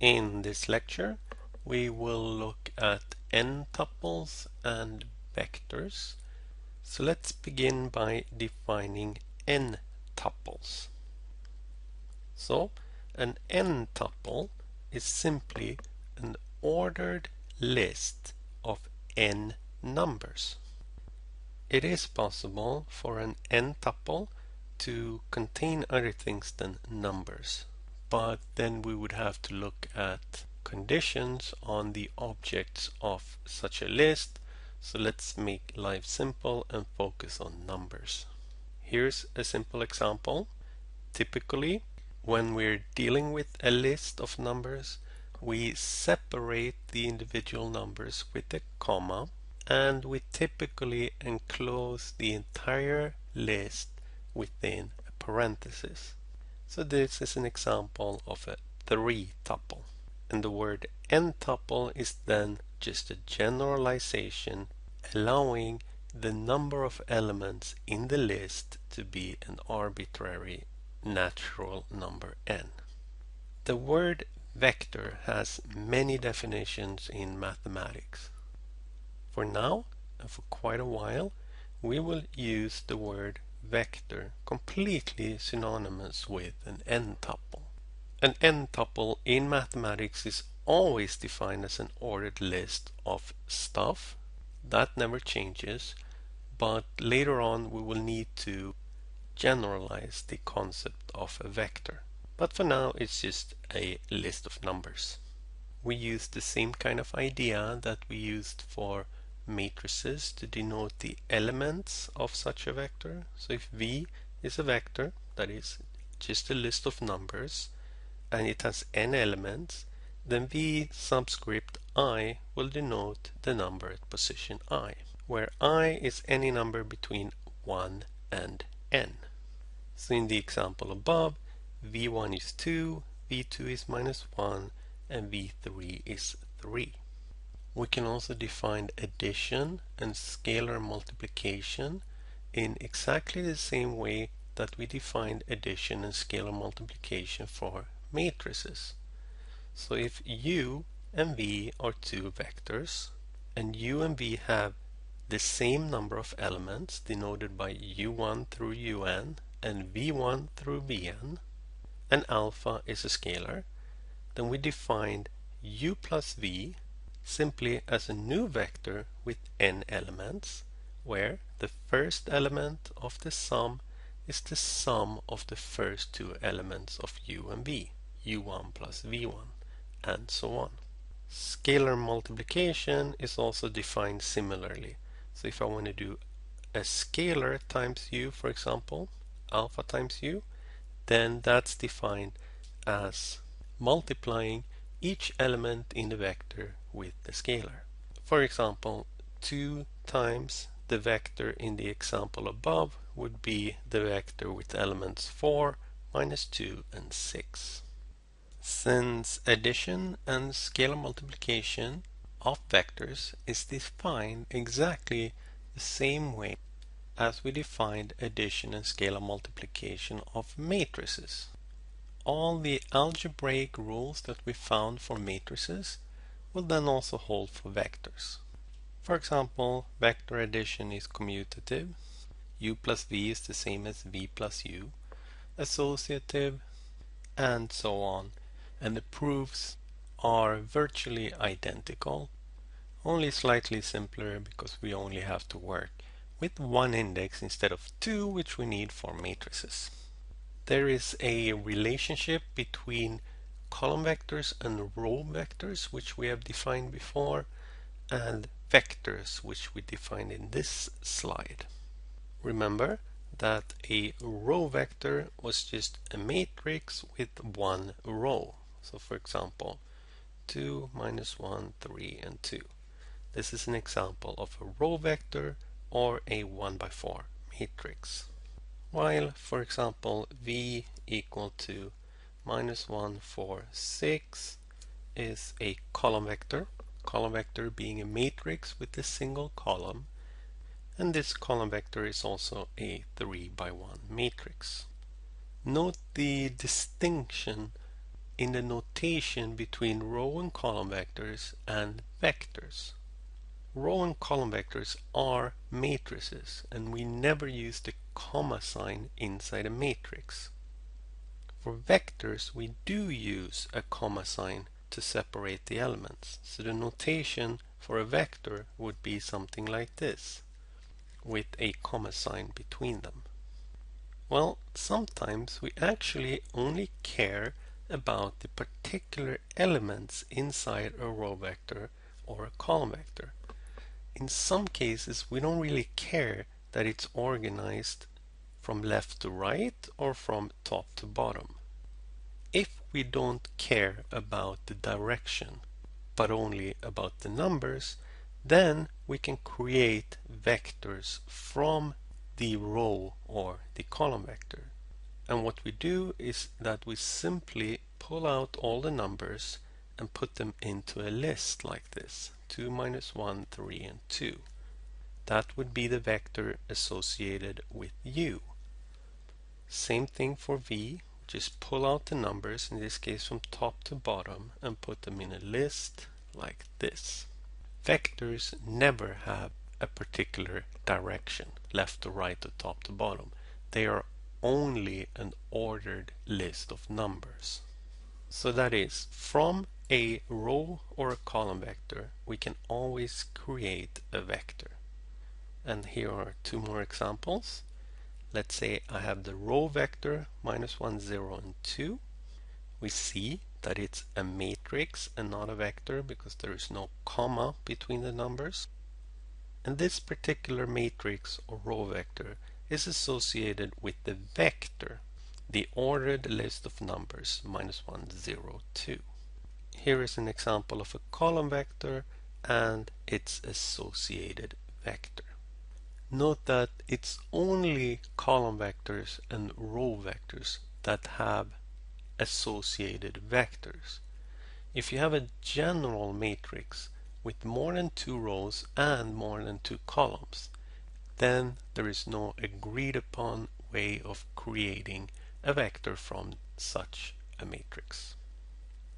In this lecture, we will look at n-tuples and vectors. So let's begin by defining n-tuples. So an n-tuple is simply an ordered list of n numbers. It is possible for an n-tuple to contain other things than numbers, but then we would have to look at conditions on the objects of such a list. So let's make life simple and focus on numbers. Here's a simple example. Typically, when we're dealing with a list of numbers, we separate the individual numbers with a comma, and we typically enclose the entire list within a parenthesis. So this is an example of a 3-tuple. And the word n-tuple is then just a generalization allowing the number of elements in the list to be an arbitrary natural number n. The word vector has many definitions in mathematics. For now, and for quite a while, we will use the word vector completely synonymous with an n-tuple. An n-tuple in mathematics is always defined as an ordered list of stuff. That never changes, but later on we will need to generalize the concept of a vector. But for now it's just a list of numbers. We use the same kind of idea that we used for matrices to denote the elements of such a vector. So if V is a vector, that is just a list of numbers, and it has n elements, then V subscript I will denote the number at position I, where I is any number between 1 and n. So in the example above, V1 is 2, V2 is -1, and V3 is 3. We can also define addition and scalar multiplication in exactly the same way that we defined addition and scalar multiplication for matrices. So if U and V are two vectors, and U and V have the same number of elements denoted by U1 through UN and V1 through Vn, and alpha is a scalar, then we defined U plus V simply as a new vector with n elements, where the first element of the sum is the sum of the first two elements of U and V, U1 plus V1, and so on. Scalar multiplication is also defined similarly. So if I want to do a scalar times U, for example, alpha times U, then that's defined as multiplying each element in the vector with the scalar. For example, 2 times the vector in the example above would be the vector with elements 4, -2, and 6. Since addition and scalar multiplication of vectors is defined exactly the same way as we defined addition and scalar multiplication of matrices, all the algebraic rules that we found for matrices will then also hold for vectors. For example, vector addition is commutative, U plus V is the same as V plus U, associative, and so on. And the proofs are virtually identical, only slightly simpler because we only have to work with one index instead of two, which we need for matrices. There is a relationship between column vectors and row vectors, which we have defined before, and vectors, which we defined in this slide. Remember that a row vector was just a matrix with one row. So for example, 2, -1, 3, and 2. This is an example of a row vector or a 1×4 matrix. While, for example, V equal to -1, 4, 6 is a column vector being a matrix with a single column, and this column vector is also a 3×1 matrix. Note the distinction in the notation between row and column vectors and vectors. Row and column vectors are matrices, and we never use the comma sign inside a matrix. For vectors, we do use a comma sign to separate the elements. So the notation for a vector would be something like this, with a comma sign between them. Well, sometimes we actually only care about the particular elements inside a row vector or a column vector. In some cases, we don't really care that it's organized from left to right or from top to bottom. If we don't care about the direction, but only about the numbers, then we can create vectors from the row or the column vector. And what we do is that we simply pull out all the numbers and put them into a list like this: 2, -1, 3, and 2. That would be the vector associated with U. Same thing for V. Just pull out the numbers, in this case from top to bottom, and put them in a list like this. Vectors never have a particular direction, left to right or top to bottom. They are only an ordered list of numbers. So that is, from a row or a column vector, we can always create a vector. And here are two more examples. Let's say I have the row vector -1, 0, and 2. We see that it's a matrix and not a vector because there is no comma between the numbers. And this particular matrix or row vector is associated with the vector, the ordered list of numbers -1, 0, 2. Here is an example of a column vector and its associated vector. Note that it's only column vectors and row vectors that have associated vectors. If you have a general matrix with more than 2 rows and more than 2 columns, then there is no agreed upon way of creating a vector from such a matrix.